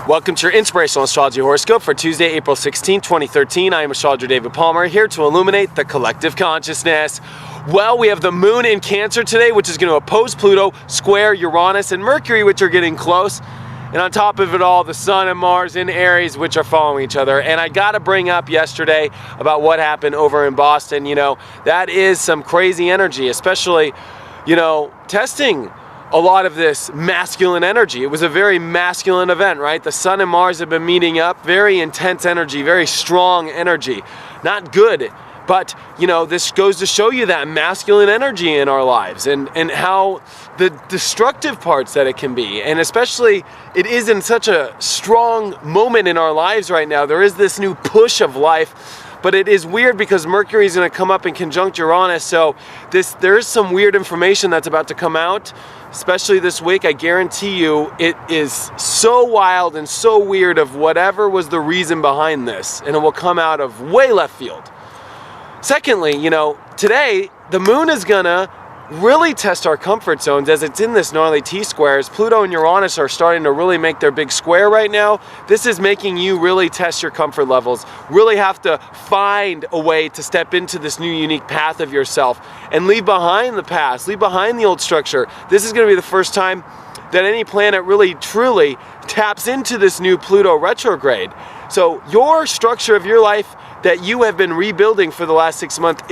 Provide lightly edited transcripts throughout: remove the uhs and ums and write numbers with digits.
Welcome to your Inspirational Astrology Horoscope for Tuesday, April 16, 2013. I am astrologer David Palmer, here to illuminate the collective consciousness. Well, we have the moon in Cancer today, which is going to oppose Pluto, square Uranus and Mercury, which are getting close. And on top of it all, the sun and Mars in Aries, which are following each other. And I got to bring up yesterday about what happened over in Boston. You know, that is some crazy energy, especially, testing a lot of this masculine energy. It was a very masculine event, right? The sun and Mars have been meeting up, very intense energy, very strong energy. Not good, but this goes to show you that masculine energy in our lives and how the destructive parts that it can be. And especially it is in such a strong moment in our lives right now. There is this new push of life. But it is weird because Mercury is going to come up in conjunct Uranus, so there's some weird information that's about to come out, especially this week. I guarantee you it is so wild and so weird of whatever was the reason behind this, and it will come out of way left field. Secondly, today the moon is going to really test our comfort zones as it's in this gnarly T-square. As Pluto and Uranus are starting to really make their big square right now, this is making you really test your comfort levels, really have to find a way to step into this new unique path of yourself and leave behind the past, leave behind the old structure. This is going to be the first time that any planet really truly taps into this new Pluto retrograde. So your structure of your life that you have been rebuilding for the last 6 months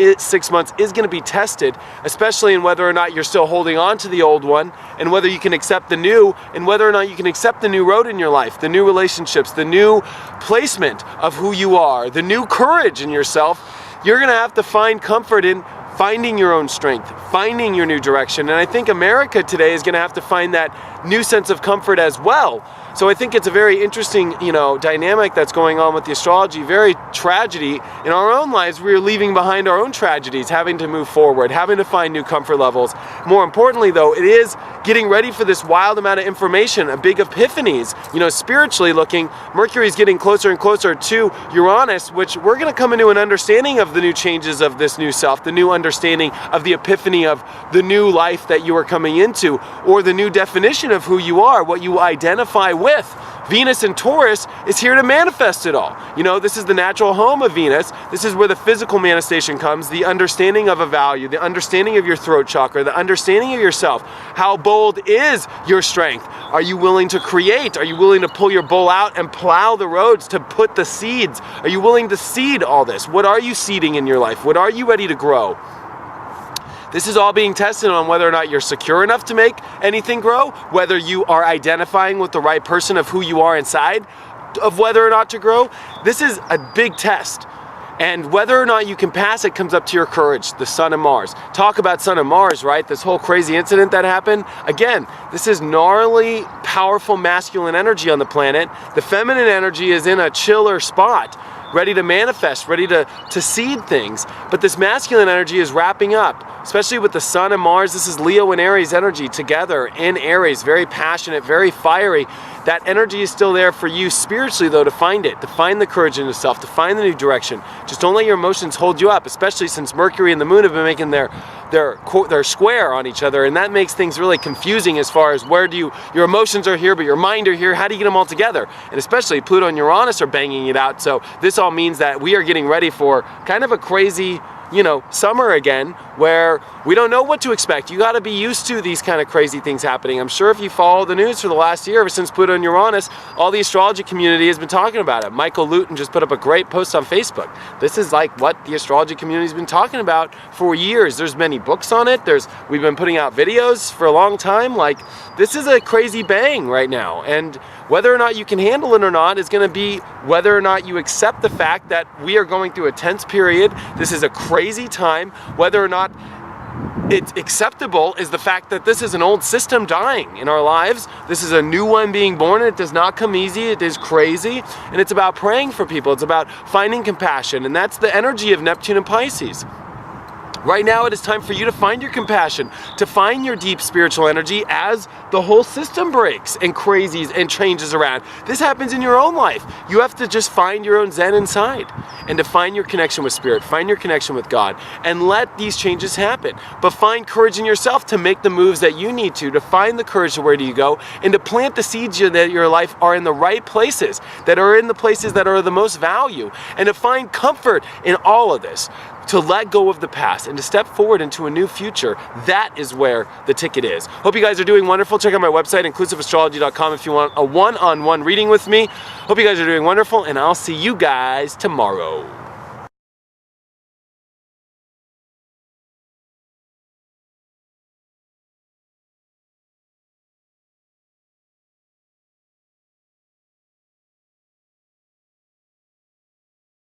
is going to be tested, especially in whether or not you're still holding on to the old one, and whether you can accept the new, and whether or not you can accept the new road in your life, the new relationships, the new placement of who you are, the new courage in yourself. You're going to have to find comfort in finding your own strength, finding your new direction. And I think America today is going to have to find that new sense of comfort as well. So I think it's a very interesting, dynamic that's going on with the astrology, very tragedy. In our own lives, we're leaving behind our own tragedies, having to move forward, having to find new comfort levels. More importantly, though, it is getting ready for this wild amount of information, a big epiphanies. Spiritually looking, Mercury's getting closer and closer to Uranus, which we're going to come into an understanding of the new changes of this new self, the new understanding of the epiphany of the new life that you are coming into, or the new definition of who you are, what you identify with. Venus in Taurus is here to manifest it all. This is the natural home of Venus. This is where the physical manifestation comes, the understanding of a value, the understanding of your throat chakra, the understanding of yourself. How bold is your strength? Are you willing to create? Are you willing to pull your bowl out and plow the roads to put the seeds? Are you willing to seed all this? What are you seeding in your life? What are you ready to grow? This is all being tested on whether or not you're secure enough to make anything grow, whether you are identifying with the right person of who you are inside, of whether or not to grow. This is a big test. And whether or not you can pass it comes up to your courage, the sun and Mars. Talk about sun and Mars, right? This whole crazy incident that happened. Again, this is gnarly, powerful masculine energy on the planet. The feminine energy is in a chiller spot, ready to manifest, ready to seed things. But this masculine energy is wrapping up, especially with the sun and Mars. This is Leo and Aries energy together in Aries, very passionate, very fiery. That energy is still there for you spiritually, though, to find it, to find the courage in yourself, to find the new direction. Just don't let your emotions hold you up, especially since Mercury and the moon have been making their square on each other, and that makes things really confusing as far as your emotions are here, but your mind are here. How do you get them all together? And especially Pluto and Uranus are banging it out. So this all means that we are getting ready for kind of a crazy summer again, where we don't know what to expect. You got to be used to these kind of crazy things happening. I'm sure if you follow the news for the last year, ever since Pluto and Uranus, all the astrology community has been talking about it. Michael Luton just put up a great post on Facebook. This is like what the astrology community has been talking about for years. There's many books on it. We've been putting out videos for a long time. This is a crazy bang right now. And whether or not you can handle it or not is going to be whether or not you accept the fact that we are going through a tense period. This is a crazy time. Whether or not it's acceptable is the fact that this is an old system dying in our lives. This is a new one being born. It does not come easy. It is crazy. And it's about praying for people. It's about finding compassion. And that's the energy of Neptune and Pisces. Right now, it is time for you to find your compassion, to find your deep spiritual energy as the whole system breaks and crazies and changes around. This happens in your own life. You have to just find your own Zen inside and to find your connection with spirit, find your connection with God, and let these changes happen. But find courage in yourself to make the moves that you need to find the courage to where do you go, and to plant the seeds that your life are in the right places, that are in the places that are the most value, and to find comfort in all of this. To let go of the past and to step forward into a new future. That is where the ticket is. Hope you guys are doing wonderful. Check out my website, inclusiveastrology.com, if you want a one-on-one reading with me. Hope you guys are doing wonderful, and I'll see you guys tomorrow.